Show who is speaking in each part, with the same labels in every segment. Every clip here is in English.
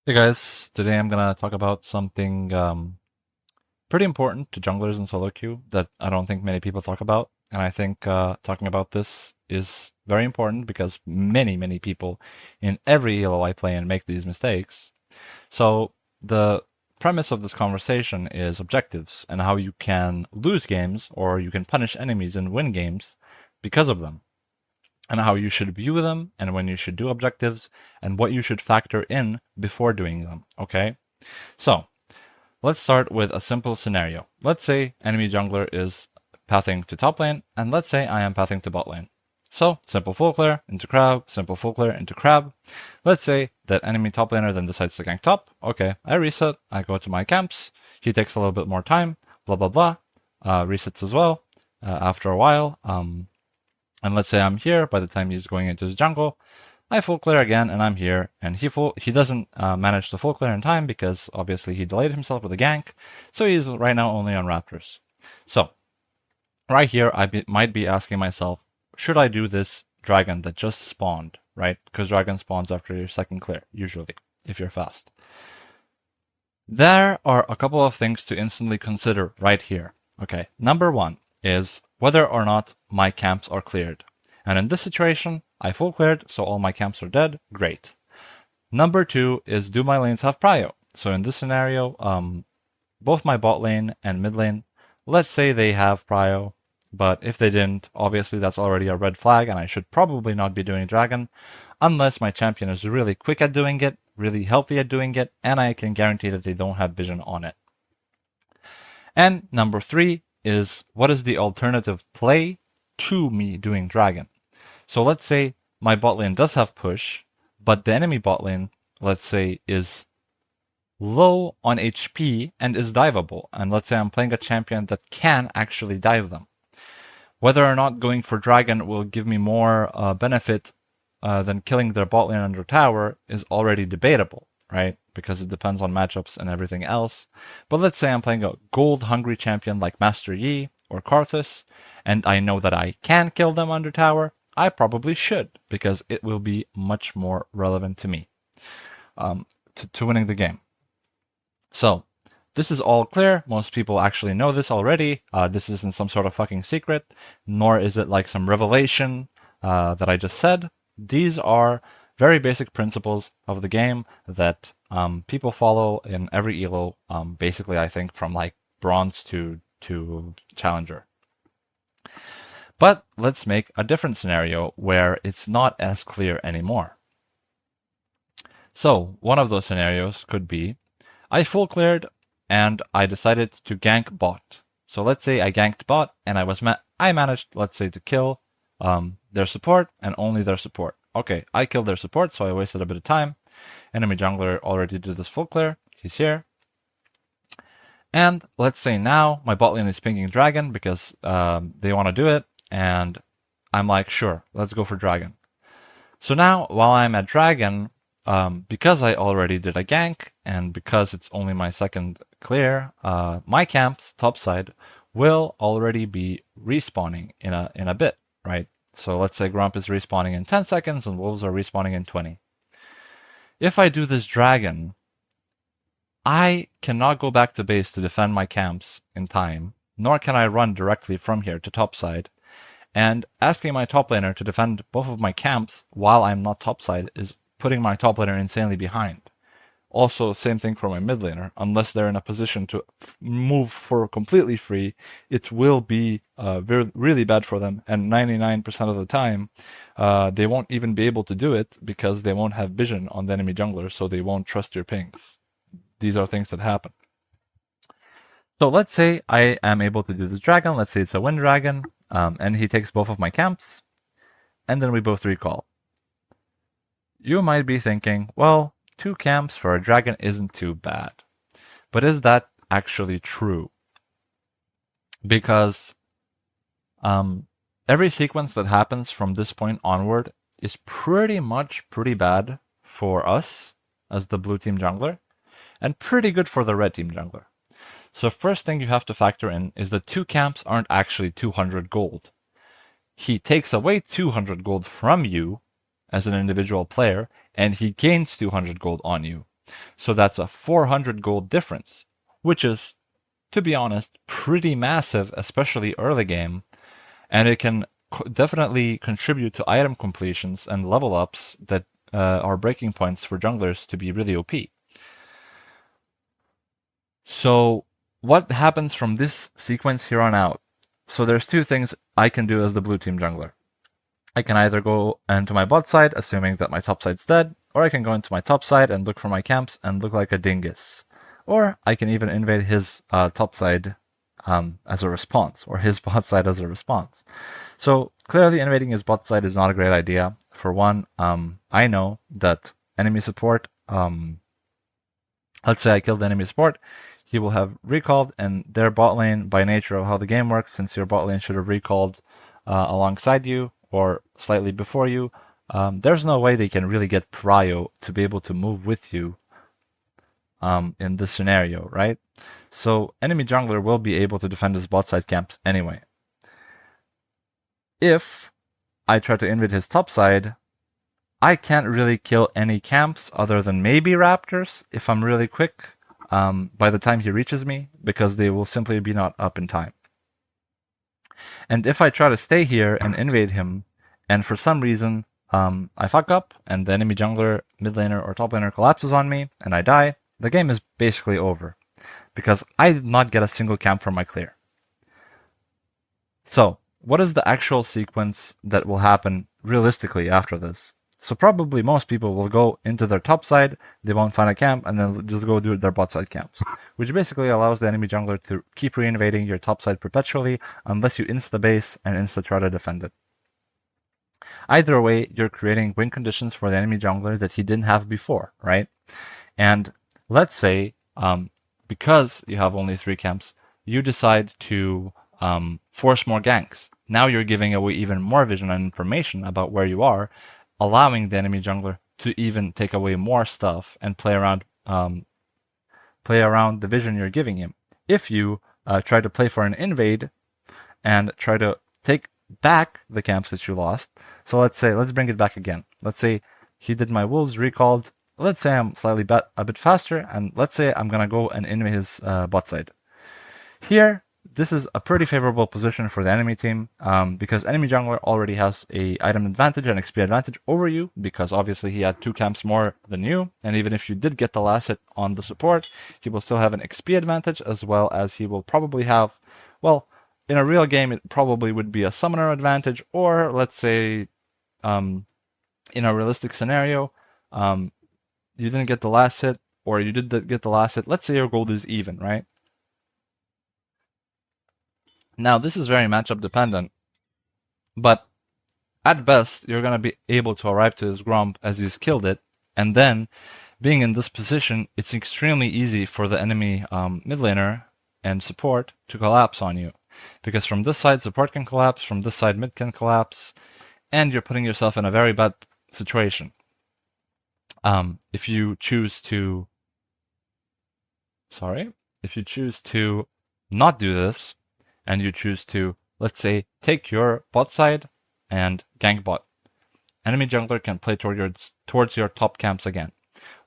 Speaker 1: Hey guys, today I'm gonna talk about something pretty important to junglers in solo queue that I don't think many people talk about, and I think talking about this is very important because many people in every elo I play in make these mistakes. So the premise of this conversation is objectives and how you can lose games or you can punish enemies and win games because of them, and how you should view them and when you should do objectives and what you should factor in before doing them. Okay? So, let's start with a simple scenario. Let's say enemy jungler is pathing to top lane, and let's say I am pathing to bot lane. So, simple full clear into crab, simple full clear into crab. Let's say that enemy top laner then decides to gank top. Okay, I reset, I go to my camps. He takes a little bit more time, blah blah blah. Resets as well after a while. And let's say I'm here by the time he's going into the jungle. I full clear again, and I'm here, and he doesn't manage to full clear in time because obviously he delayed himself with a gank, so he's right now only on Raptors. So, right here, might be asking myself, should I do this dragon that just spawned, right? Because dragon spawns after your second clear, usually, if you're fast. There are a couple of things to instantly consider right here. Okay, number one is whether or not my camps are cleared. And in this situation, I full cleared, so all my camps are dead. Great. Number two is, do my lanes have prio? So in this scenario, both my bot lane and mid lane, let's say they have prio, but if they didn't, obviously that's already a red flag, and I should probably not be doing dragon, unless my champion is really quick at doing it, really healthy at doing it, and I can guarantee that they don't have vision on it. And number three is, what is the alternative play to me doing dragon? So let's say my bot lane does have push, but the enemy bot lane, let's say, is low on HP and is diveable. And let's say I'm playing a champion that can actually dive them. Whether or not going for dragon will give me more benefit than killing their bot lane under tower is already debatable, right? Because it depends on matchups and everything else. But let's say I'm playing a gold-hungry champion like Master Yi or Karthus, and I know that I can kill them under tower. I probably should, because it will be much more relevant to me, to winning the game. So, this is all clear. Most people actually know this already. This isn't some sort of fucking secret, nor is it like some revelation that I just said. These are very basic principles of the game that people follow in every elo, basically I think from like bronze to challenger. But let's make a different scenario where it's not as clear anymore. So one of those scenarios could be, I full cleared and I decided to gank bot. So let's say I ganked bot and I managed, let's say, to kill their support and only their support. Okay, I killed their support, so I wasted a bit of time. Enemy jungler already did this full clear. He's here. And let's say now my bot lane is pinging dragon because they want to do it. And I'm like, sure, let's go for dragon. So now, while I'm at dragon, because I already did a gank, and because it's only my second clear, my camps topside will already be respawning in a bit, right? So let's say Grump is respawning in 10 seconds and Wolves are respawning in 20. If I do this dragon, I cannot go back to base to defend my camps in time, nor can I run directly from here to topside. And asking my top laner to defend both of my camps while I'm not topside is putting my top laner insanely behind. Also, same thing for my mid laner. Unless they're in a position to move for completely free, it will be really bad for them. And 99% of the time, they won't even be able to do it because they won't have vision on the enemy jungler, so they won't trust your pings. These are things that happen. So let's say I am able to do the dragon. Let's say it's a wind dragon, and he takes both of my camps, and then we both recall. You might be thinking, well, 2 camps for a dragon isn't too bad. But is that actually true? Because every sequence that happens from this point onward is pretty bad for us as the blue team jungler, and pretty good for the red team jungler. So first thing you have to factor in is that 2 camps aren't actually 200 gold. He takes away 200 gold from you as an individual player, and he gains 200 gold on you. So that's a 400 gold difference, which is, to be honest, pretty massive, especially early game, and it can definitely contribute to item completions and level ups that are breaking points for junglers to be really OP. So what happens from this sequence here on out? So there's two things I can do as the blue team jungler. I can either go into my bot side, assuming that my top side's dead, or I can go into my top side and look for my camps and look like a dingus. Or I can even invade his top side as a response, or his bot side as a response. So clearly invading his bot side is not a great idea. For one, I know that enemy support, let's say I killed the enemy support, he will have recalled, and their bot lane, by nature of how the game works, since your bot lane should have recalled alongside you or slightly before you, there's no way they can really get prio to be able to move with you in this scenario, right? So enemy jungler will be able to defend his bot side camps anyway. If I try to invade his top side, I can't really kill any camps other than maybe raptors if I'm really quick by the time he reaches me, because they will simply be not up in time. And if I try to stay here and invade him, and for some reason I fuck up and the enemy jungler, mid laner, or top laner collapses on me and I die, the game is basically over, because I did not get a single camp from my clear. So what is the actual sequence that will happen realistically after this? So probably most people will go into their top side, they won't find a camp, and then just go do their bot side camps, which basically allows the enemy jungler to keep re-invading your top side perpetually unless you insta-base and insta-try to defend it. Either way, you're creating win conditions for the enemy jungler that he didn't have before, right? And let's say, because you have only 3 camps, you decide to force more ganks. Now you're giving away even more vision and information about where you are, allowing the enemy jungler to even take away more stuff and play around the vision you're giving him. If you try to play for an invade and try to take back the camps that you lost, so let's bring it back again. Let's say he did my wolves, recalled. Let's say I'm slightly a bit faster, and let's say I'm gonna go and invade his bot side. Here, this is a pretty favorable position for the enemy team, because enemy jungler already has a item advantage and XP advantage over you, because obviously he had 2 camps more than you, and even if you did get the last hit on the support, he will still have an XP advantage, as well as he will probably have, well, in a real game it probably would be a summoner advantage, or let's say in a realistic scenario, you didn't get the last hit, or you did get the last hit, let's say your gold is even, right? Now, this is very matchup dependent, but at best, you're going to be able to arrive to his Gromp as he's killed it, and then, being in this position, it's extremely easy for the enemy mid laner and support to collapse on you. Because from this side, support can collapse, from this side, mid can collapse, and you're putting yourself in a very bad situation. If you choose to not do this, and you choose to, let's say, take your bot side and gank bot, enemy jungler can play towards your top camps again.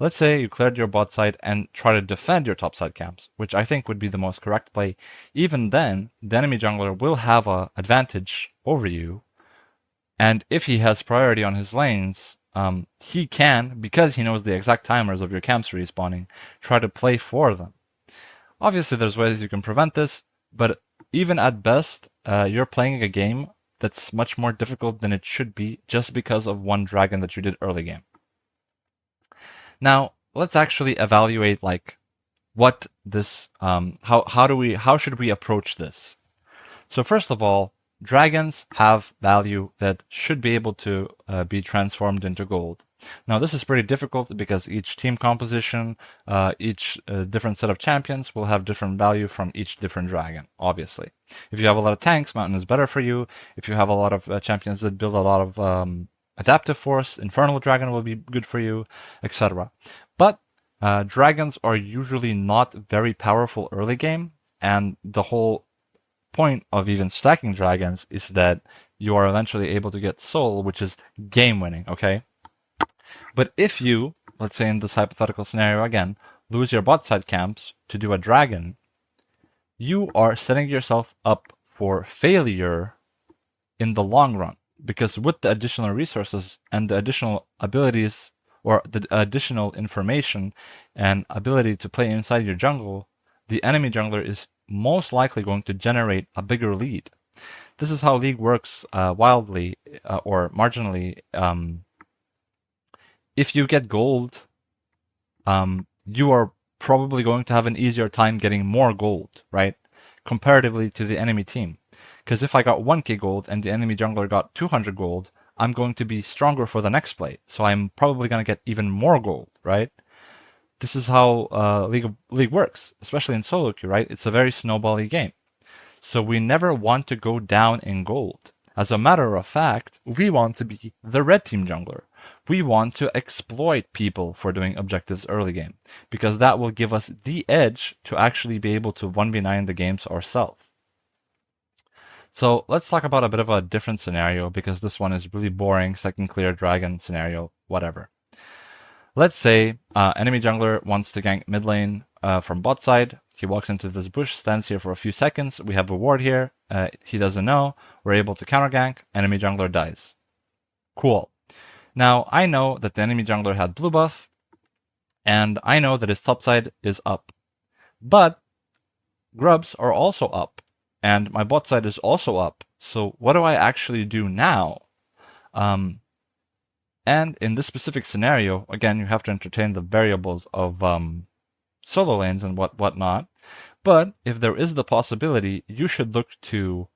Speaker 1: Let's say you cleared your bot side and try to defend your top side camps, which I think would be the most correct play. Even then, the enemy jungler will have an advantage over you, and if he has priority on his lanes, he can, because he knows the exact timers of your camps respawning, try to play for them. Obviously, there's ways you can prevent this, but even at best, you're playing a game that's much more difficult than it should be just because of one dragon that you did early game. Now, let's actually evaluate what this, how should we approach this? So first of all, dragons have value that should be able to be transformed into gold. Now, this is pretty difficult because each team composition, each different set of champions will have different value from each different dragon, obviously. If you have a lot of tanks, Mountain is better for you. If you have a lot of champions that build a lot of adaptive force, Infernal Dragon will be good for you, etc. But dragons are usually not very powerful early game, and the whole point of even stacking dragons is that you are eventually able to get soul, which is game winning, okay? But if you, let's say in this hypothetical scenario again, lose your bot side camps to do a dragon, you are setting yourself up for failure in the long run. Because with the additional resources and the additional abilities or the additional information and ability to play inside your jungle, the enemy jungler is most likely going to generate a bigger lead. This is how League works wildly or marginally. If you get gold, you are probably going to have an easier time getting more gold, right? Comparatively to the enemy team. Because if I got 1k gold and the enemy jungler got 200 gold, I'm going to be stronger for the next play. So I'm probably going to get even more gold, right? This is how League works, especially in solo queue, right? It's a very snowbally game. So we never want to go down in gold. As a matter of fact, we want to be the red team jungler. We want to exploit people for doing objectives early game, because that will give us the edge to actually be able to 1v9 the games ourselves. So let's talk about a bit of a different scenario, because this one is really boring, second clear dragon scenario, whatever. Let's say enemy jungler wants to gank mid lane from bot side. He walks into this bush, stands here for a few seconds. We have a ward here. He doesn't know. We're able to counter gank. Enemy jungler dies. Cool. Now, I know that the enemy jungler had blue buff, and I know that his top side is up. But grubs are also up, and my bot side is also up. So what do I actually do now? And in this specific scenario, again, you have to entertain the variables of solo lanes and whatnot. But if there is the possibility, you should look to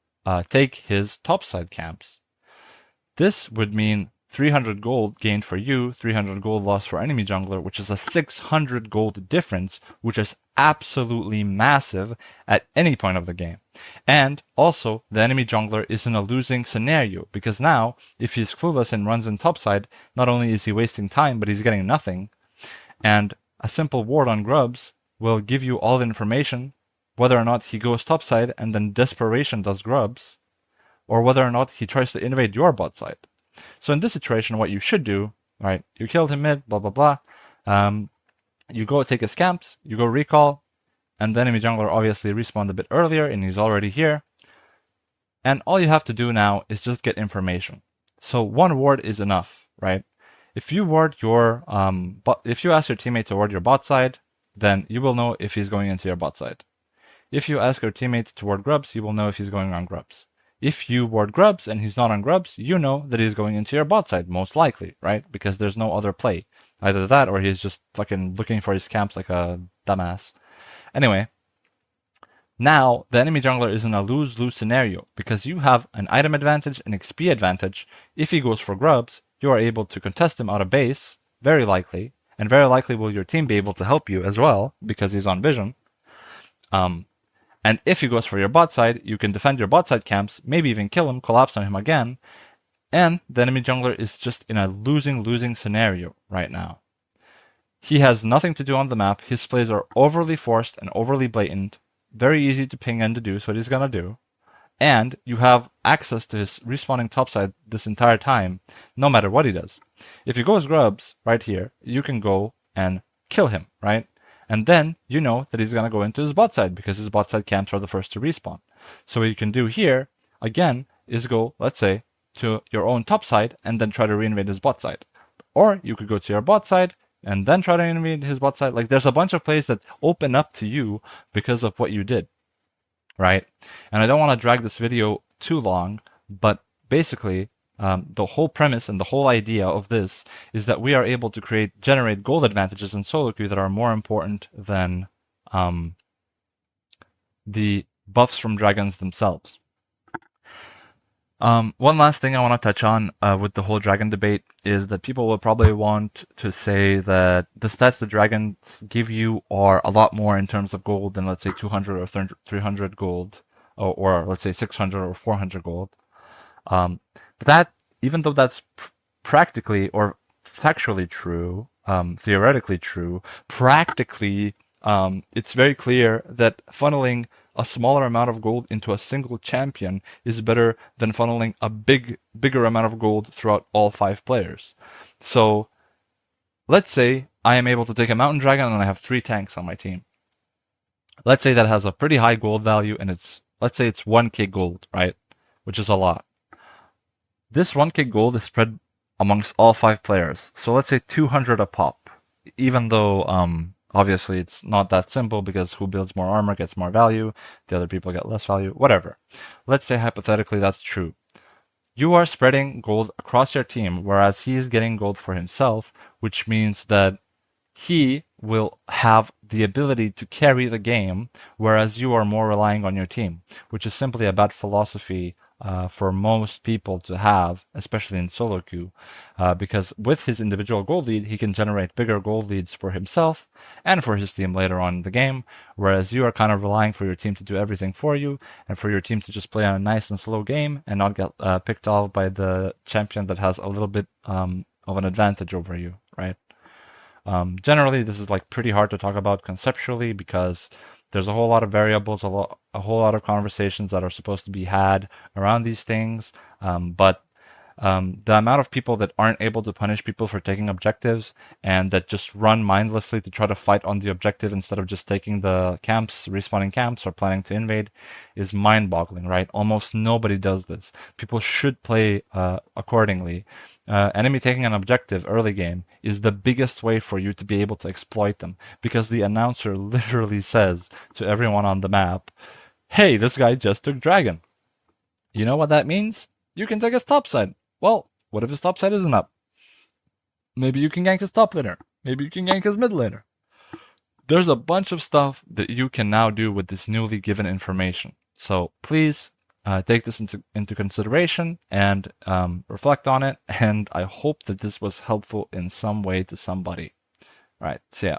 Speaker 1: take his topside camps. This would mean 300 gold gained for you, 300 gold lost for enemy jungler, which is a 600 gold difference, which is absolutely massive at any point of the game. And also, the enemy jungler is in a losing scenario, because now, if he's clueless and runs in topside, not only is he wasting time, but he's getting nothing. And a simple ward on grubs will give you all the information, whether or not he goes topside and then desperation does grubs, or whether or not he tries to invade your bot side. So in this situation, what you should do, right, you killed him mid, blah, blah, blah. You go take his camps, you go recall, and the enemy jungler obviously respawned a bit earlier and he's already here. And all you have to do now is just get information. So one ward is enough, right? If you ward your, if you ask your teammate to ward your bot side, then you will know if he's going into your bot side. If you ask your teammate to ward grubs, you will know if he's going on grubs. If you ward grubs and he's not on grubs, you know that he's going into your bot side, most likely, right? Because there's no other play. Either that or he's just fucking looking for his camps like a dumbass. Anyway, now the enemy jungler is in a lose-lose scenario because you have an item advantage, an XP advantage. If he goes for grubs, you are able to contest him out of base, very likely, and very likely will your team be able to help you as well because he's on vision. And if he goes for your bot side, you can defend your bot side camps, maybe even kill him, collapse on him again, and the enemy jungler is just in a losing scenario right now. He has nothing to do on the map, his plays are overly forced and overly blatant, very easy to ping and deduce what he's gonna do, and you have access to his respawning topside this entire time, no matter what he does. If he goes grubs, right here, you can go and kill him, right? And then you know that he's going to go into his bot side because his bot side camps are the first to respawn. So what you can do here, again, is go, let's say, to your own top side and then try to reinvade his bot side. Or you could go to your bot side and then try to invade his bot side. Like there's a bunch of plays that open up to you because of what you did, right? And I don't want to drag this video too long, but basically, the whole premise and the whole idea of this is that we are able to generate gold advantages in solo queue that are more important than the buffs from dragons themselves. One last thing I want to touch on with the whole dragon debate is that people will probably want to say that the stats the dragons give you are a lot more in terms of gold than, let's say, 200 or 300 gold, or let's say 600 or 400 gold. But that, even though that's practically or factually true, theoretically true, practically, it's very clear that funneling a smaller amount of gold into a single champion is better than funneling a bigger amount of gold throughout all 5 players. So let's say I am able to take a mountain dragon and I have 3 tanks on my team. Let's say that has a pretty high gold value and let's say it's 1k gold, right? Which is a lot. This 1k gold is spread amongst all 5 players. So let's say 200 a pop. Even though obviously it's not that simple because who builds more armor gets more value, the other people get less value, whatever. Let's say hypothetically that's true. You are spreading gold across your team, whereas he is getting gold for himself, which means that he will have the ability to carry the game, whereas you are more relying on your team, which is simply a bad philosophy for most people to have, especially in solo queue, because with his individual gold lead, he can generate bigger gold leads for himself and for his team later on in the game, whereas you are kind of relying for your team to do everything for you and for your team to just play on a nice and slow game and not get picked off by the champion that has a little bit of an advantage over you, right? Generally, this is like pretty hard to talk about conceptually because there's a whole lot of variables, a whole lot of conversations that are supposed to be had around these things. But the amount of people that aren't able to punish people for taking objectives and that just run mindlessly to try to fight on the objective instead of just taking the camps, respawning camps, or planning to invade is mind-boggling, right? Almost nobody does this. People should play accordingly. Enemy taking an objective early game is the biggest way for you to be able to exploit them because the announcer literally says to everyone on the map, hey, this guy just took dragon. You know what that means? You can take his top side. Well, what if his top side isn't up? Maybe you can gank his top laner. Maybe you can gank his mid laner. There's a bunch of stuff that you can now do with this newly given information. So please take this into consideration and reflect on it. And I hope that this was helpful in some way to somebody. All right, see ya.